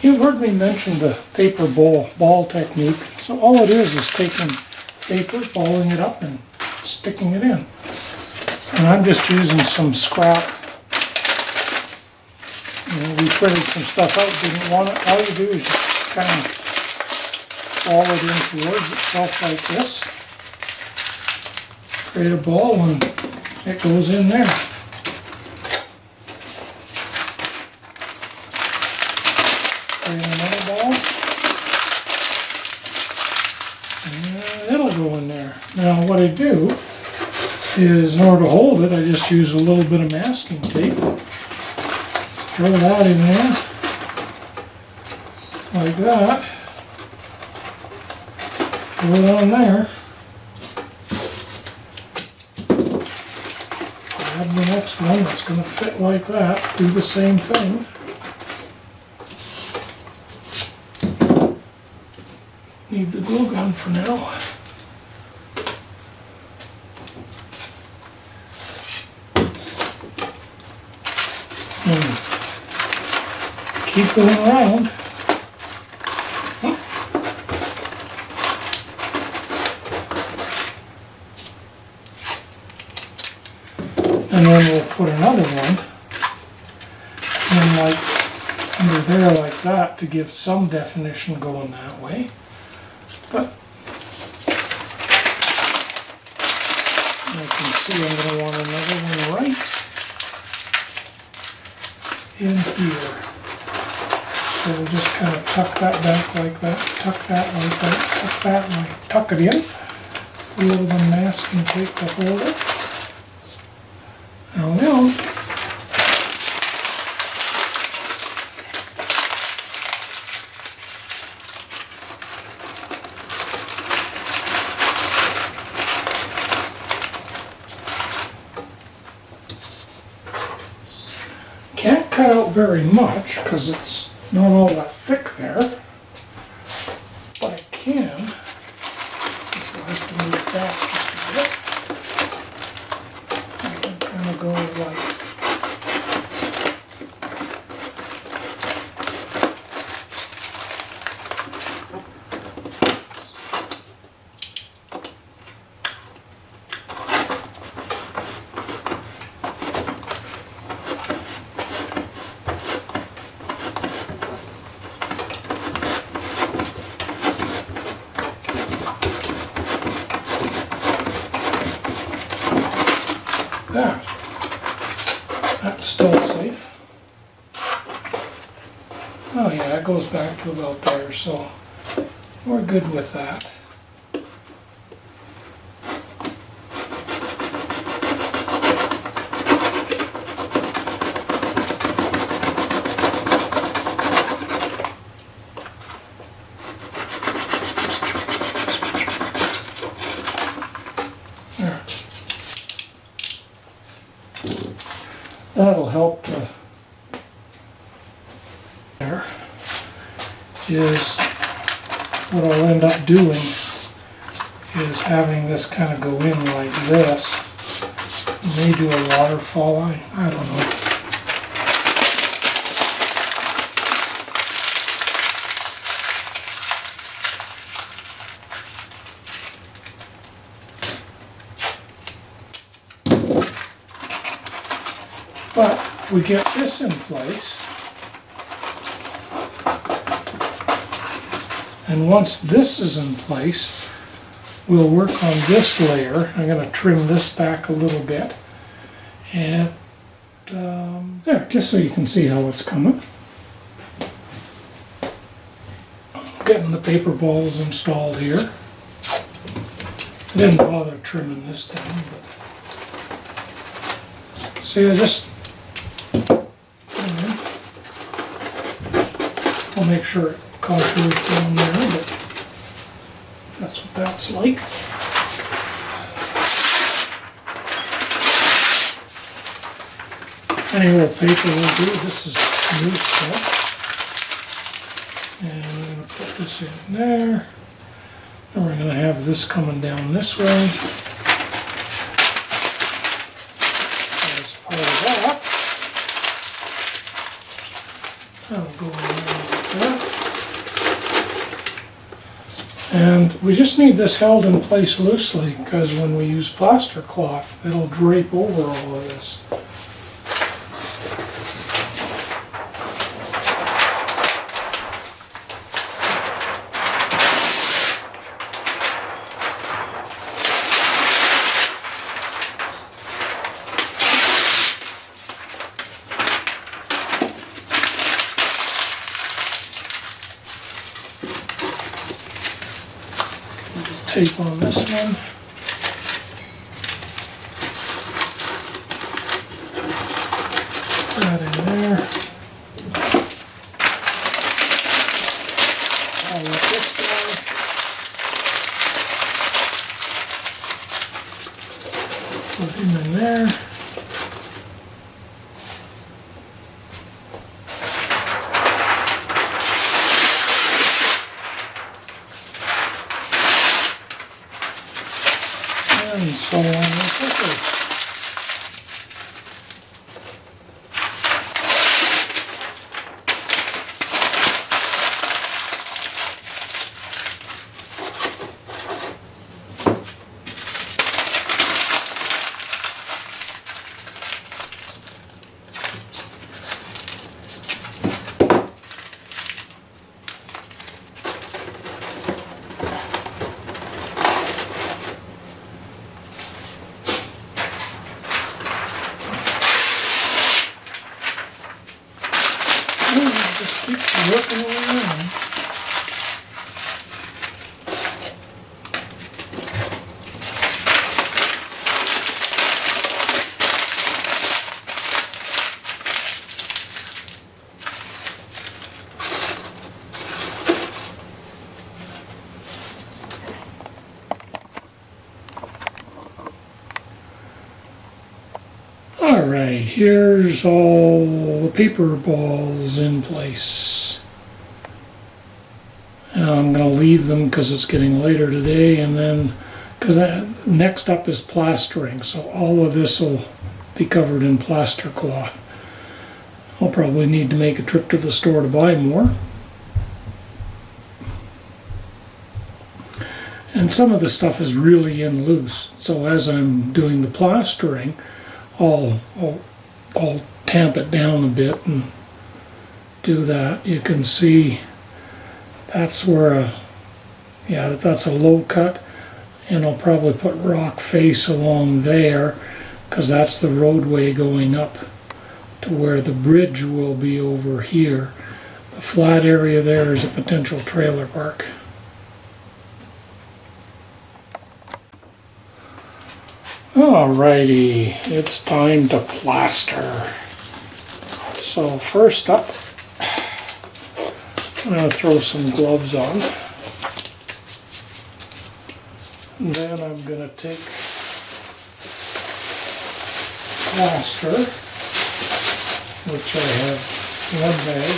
You've heard me mention the paper ball technique. So all it is taking paper, balling it up and sticking it in. And I'm just using some scrap. You know, we printed some stuff out, didn't want it. All you do is just kind of ball it in towards itself like this. Create a ball and it goes in there. Create another ball. And it'll go in there. Now what I do is, in order to hold it, I just use a little bit of masking tape. Throw that in there. Like that. Put it on there. Grab the next one that's going to fit like that. Do the same thing. Need the glue gun for now. And keep going around. And then we'll put another one in like under there like that to give some definition going that way. But I can see I'm going to want another one right in here. So we'll just kind of tuck that back like that, tuck that like that, tuck that and tuck it in. A little bit of masking tape to hold it. Now, can't cut out very much because it's not all that thick there, but I can. So I have to move back just a bit. I can kind of go like that. That's still safe. Oh yeah, it goes back to about there, so we're good with that. That'll help to, there is what I'll end up doing is having this kind of go in like this. May do a waterfall, I don't know. But if we get this in place, and once this is in place, we'll work on this layer. I'm going to trim this back a little bit. And there, just so you can see how it's coming. Getting the paper balls installed here. I didn't bother trimming this down, but see, I just I'll make sure it contours down there, but that's what that's like. Any little paper will do. This is new stuff. And I'm going to put this in there. And we're going to have this coming down this way. As part of that, I'll go around like that. And we just need this held in place loosely because when we use plaster cloth, it'll drape over all of this. Tape on this one. That in there. I'll let this go. Put him in there. And so on and so forth. Just keep working around. All right, here's all the paper balls in place. And I'm going to leave them because it's getting later today, and then because next up is plastering, so all of this will be covered in plaster cloth. I'll probably need to make a trip to the store to buy more. And some of the stuff is really in loose, so as I'm doing the plastering, I'll tamp it down a bit and do that. You can see that's where that's a low cut, and I'll probably put rock face along there because that's the roadway going up to where the bridge will be over here. The flat area there is a potential trailer park. Alrighty, it's time to plaster. So first up, I'm going to throw some gloves on. And then I'm going to take plaster, which I have one bag,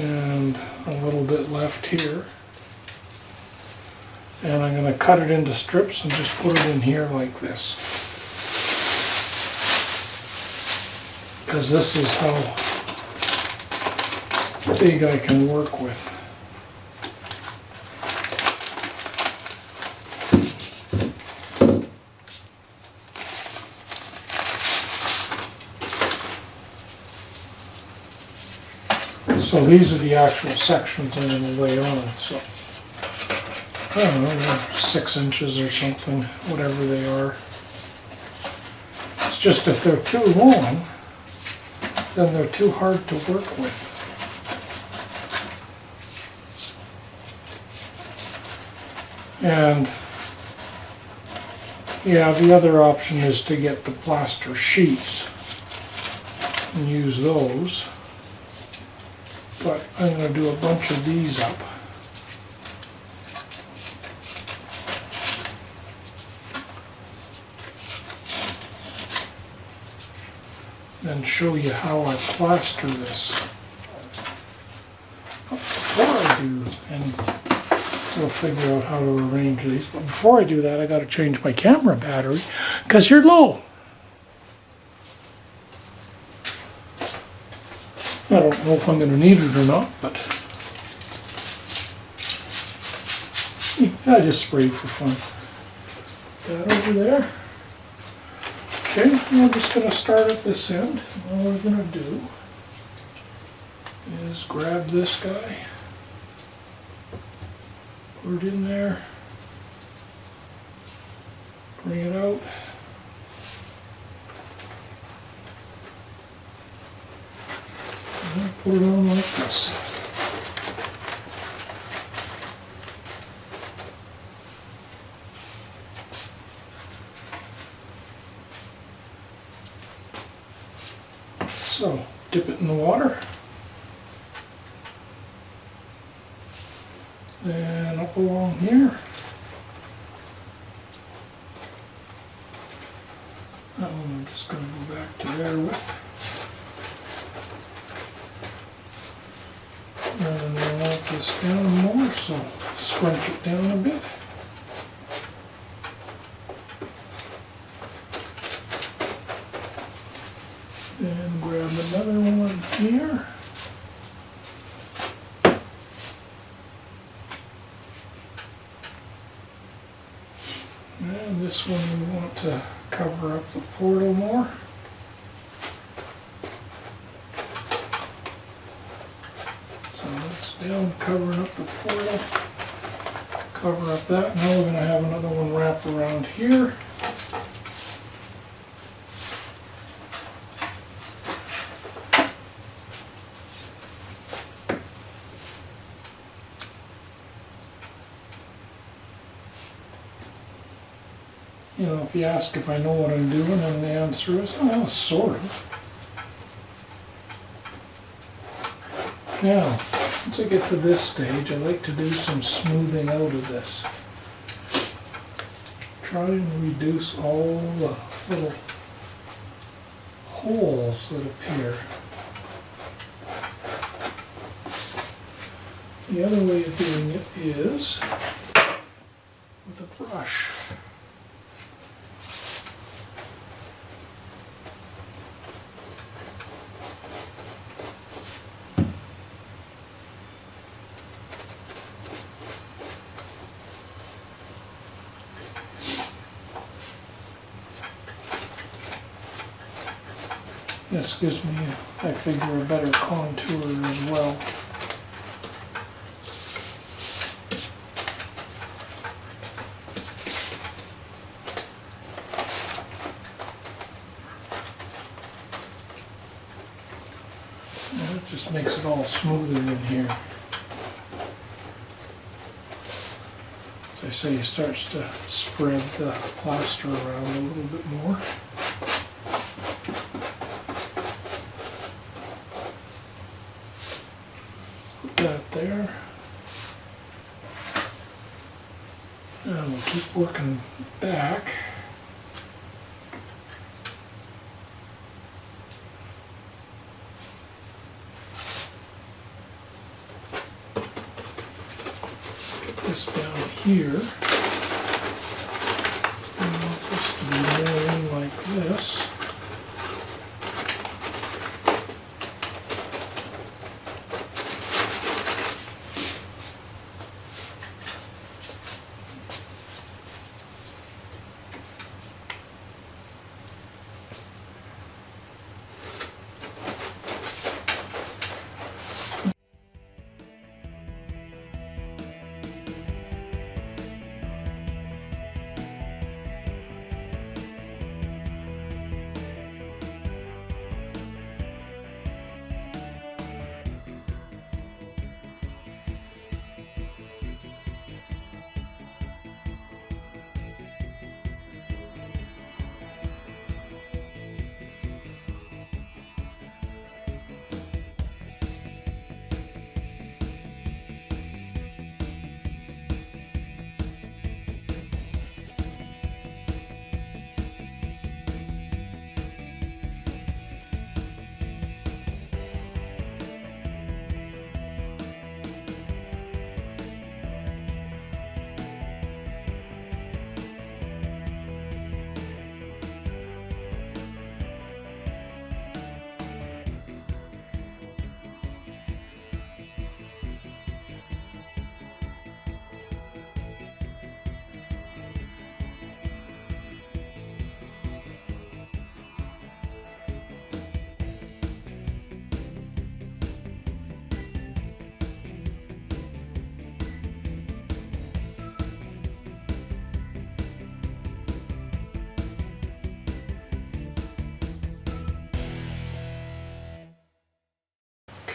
and a little bit left here. And I'm going to cut it into strips and just put it in here like this. Because this is how big I can work with. So these are the actual sections I'm going to lay on. So I don't know, 6 inches or something, whatever they are. It's just if they're too long, then they're too hard to work with. And yeah, the other option is to get the plaster sheets and use those. But I'm going to do a bunch of these up. And show you how I plaster this. But before I do, and we'll figure out how to arrange these, but before I do that I got to change my camera battery because you're low. I don't know if I'm going to need it or not, but I just sprayed for fun. That over there. Okay, we're just going to start at this end. All we're going to do is grab this guy, put it in there, bring it out, and put it on like this. So, dip it in the water, and up along here. That one I'm just going to go back to there with. And then I want this down more, so scrunch it down a bit. And grab another one here. And this one we want to cover up the portal more. So that's down, covering up the portal. Cover up that. Now we're going to have another one wrap around here. You know, if you ask if I know what I'm doing, and the answer is, oh, sort of. Now, once I get to this stage, I like to do some smoothing out of this. Try and reduce all the little holes that appear. The other way of doing it is with a brush. This gives me, I figure, a better contour as well. And it just makes it all smoother in here. As I say, it starts to spread the plaster around a little bit more. That there, and we'll keep working back. Get this down here. I want this to be more in like this.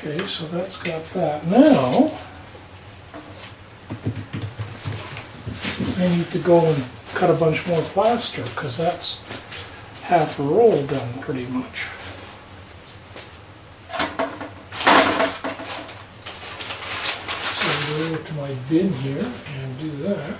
Okay, so that's got that. Now, I need to go and cut a bunch more plaster because that's half a roll done pretty much. So I'll go over to my bin here and do that.